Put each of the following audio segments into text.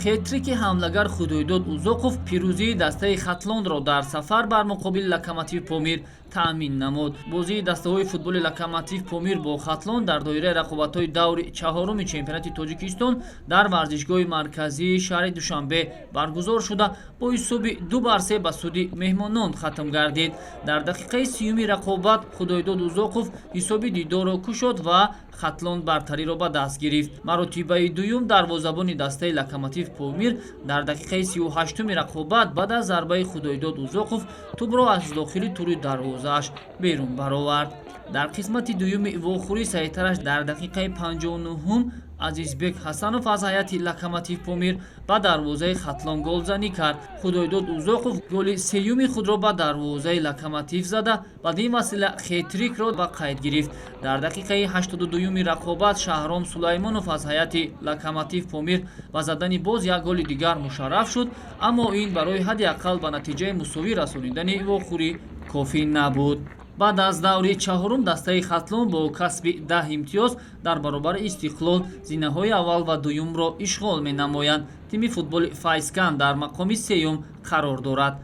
хетрики ҳамлагар худойдод узоқов пирӯзии дастаи хатлонро дар сафар бар муқобили Локомотив Помир таъмин намуд. Бозии дастаҳои футболи Локомотив Помир бо Хатлон дар доираи рақобатҳои даври чаҳоруми чемпионати Тоҷикистон дар варзишгоҳи марказии шаҳри Душанбе баргузор шуда бо ҳисоби 2-3 ба суди меҳмонон хатм гардид. Дар дақиқаи 30-юми рақобат худойдод узоқов ҳисоби дидорро кушод ва Хатлон бартариро ба даст гирифт. Маротибаи дуюм дарвозабони дастаи Локомотив Помир дар дақиқаи 38-уми рақобат баъд аз зарбаи худойдод узоқов тӯбро аз дохили тури дарвозааш берун баровард. Дар қисмати дуюми вохӯрӣ саҳитараш дар дақиқаи 59-ум Азизбек Ҳасанов аз ҳайати Локомотив Помир ба дарвозаи Хатлон голзанӣ кард. Худойдод узоқов голи сеюми худро ба дарвозаи Локомотив зада бадин васила хетрикро ба қайд гирифт. Дар дақиқаи 82-юми рақобат Шаҳром Сулаймонов аз ҳайати Локомотив Помир ба задани боз як голи дигар мушарраф шуд, аммо ин барои ҳадди аққал ба натиҷаи мусовӣ расонидани вохӯрӣ кофӣ набуд. баъд аз даври чаҳорум дастаи Хатлон бо касби 10 имтиёз дар баробари Истиқлол зинаҳои аввал ва дуюмро ишғол менамоянд. Тими футболи Файскан дар мақоми сеюм қарор дорад.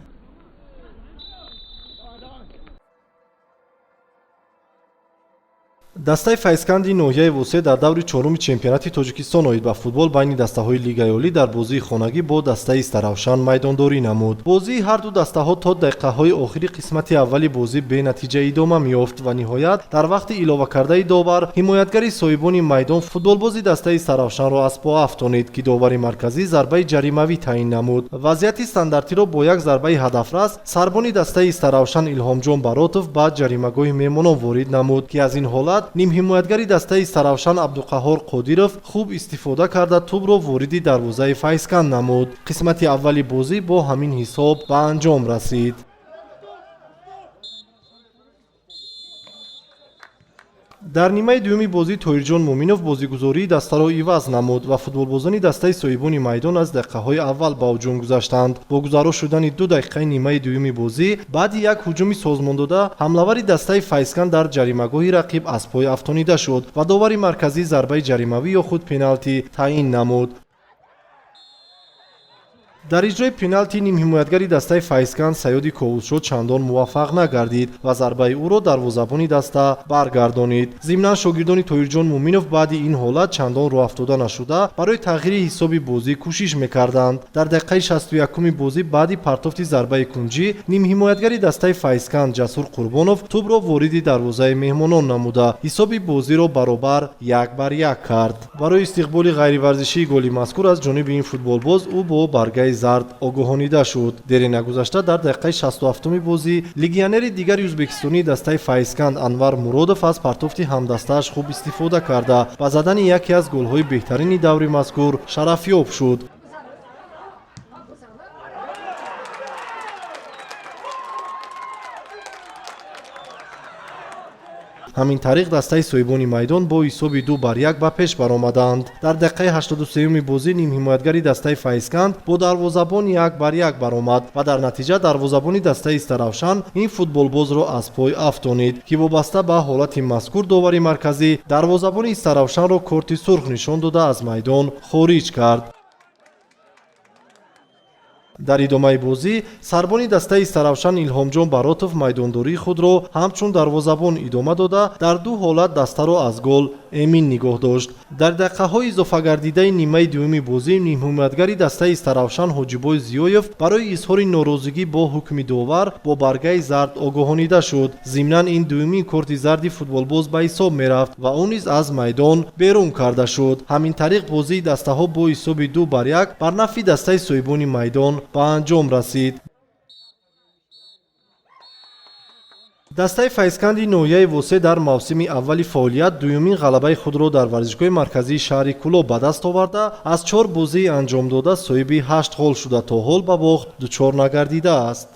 дастаи файсканди ноҳияи восеъ дар даври чоруми чемпионати Тоҷикистон оид ба футбол байни дастаҳои Лигаи Олӣ дар бозии хонагӣ бо дастаи Старавшан майдондорӣ намуд. Бозии ҳарду дастаҳо то дақиқаҳои охири қисмати аввали бозӣ бенатиҷа идома меёфт ва ниҳоят дар вақти иловакардаи довар ҳимоятгари соҳибони майдон футболбози дастаи Старавшанро аз по афтонид ки довари марказӣ зарбаи ҷаримавӣ таъин намуд. Вазъияти стандартиро бо як зарбаи ҳадафрас сарбони дастаи Старавшан Илҳомҷон Баротов ба ҷаримагоҳи меҳмонон ворид намуд ки аз ин ҳолат нимҳимоятгари дастаи Старавшан Абдуқаҳҳор Қодиров хуб истифода карда тӯбро вориди дарвозаи Файскан намуд. Қисмати аввали бозӣ бо ҳамин ҳисоб ба анҷом расид. дар нимаи дуюми бозӣ Тоҳирҷон Муъминов бозигузории дастаро иваз намуд ва футболбозони дастаи соҳибони майдон аз дақиқаҳои аввал ба ҳуҷум гузаштанд. Бо гузарош шудани 2 дақиқаи нимаи дуюми бозӣ баъди як ҳуҷуми созмондода ҳамлавари дастаи Файскан дар ҷаримагоҳи рақиб аз пой афтонида шуд ва довари марказӣ зарбаи ҷаримавӣ ё худ пеналти таъин намуд. дар иҷрои пеналти нимҳимоятгари дастаи Файскан Саёди Ковусшо чандон муваффақ нагардид ва зарбаи ӯро дарвозабони даста баргардонид. Зимнан шогирдони Тоҳирҷон Муъминов баъди ин ҳолат чандон роҳафтода нашуда барои тағйири ҳисоби бозӣ кӯшиш мекарданд. Дар дақиқаи 61-уми бозӣ баъди партофти зарбаи кунҷӣ нимҳимоятгари дастаи Файскан Ҷасур Қурбонов тӯбро вориди дарвозаи меҳмонон намуда ҳисоби бозиро баробар 1-1 кард. барои истиқболи ғайриварзишии голи мазкур аз ҷониби ин футболбоз ӯ бо баргаи зард огоҳонида шуд. дери нагузашта дар дақиқаи 67-уми бозӣ легионери дигари ӯзбекистонии дастаи Файскан Анвар Муродов аз партофти ҳамдастааш хуб истифода карда ба задани яке аз голҳои беҳтарини даври мазкур шарафёб шуд. ҳамин тариқ дастаи соҳибони майдон бо ҳисоби 2-1 ба пеш баромаданд. дар дақиқаи 83-юми бозӣ нимҳимоятгари дастаи Файскан бо дарвозабон 1-1 баромад ва дар натиҷа дарвозабони дастаи Старавшан ин футболбозро аз пой афтонид ки вобаста ба ҳолати мазкур довари марказӣ дарвозабони Старавшанро корти сурх нишон дода аз майдон хориҷ кард. дар идомаи бозӣ сарбони дастаи Старавшан Илҳомҷон Баротов майдондории худро ҳамчун дарвозабон идома дода дар ду ҳолат дастаро аз гол эмин нигоҳ дошт. дар дақиқаҳои изофагардидаи нимаи дуюми бозӣ нимҳимоятгари дастаи Старавшан Ҳоҷибой Зиёев барои изҳори норозигӣ бо ҳукми довар бо баргаи зард огоҳонида шуд. зимнан ин дуюмин корти зарди футболбоз ба ҳисоб мерафт ва ӯ низ аз майдон берун карда шуд. ҳамин тариқ бозии дастаҳо бо ҳисоби 2-1 бар нафъи дастаи соҳибони майдон ба анҷом расид. дастаи Файсканди ноҳияи восеъ дар мавсими аввали фаъолият дуюмин ғалабаи худро дар варзишгоҳи марказии шаҳри Кӯлоб ба даст оварда аз 4 бозии анҷомдода соҳиби 8 ғол шуда то ҳол ба бохт дучор нагардидааст.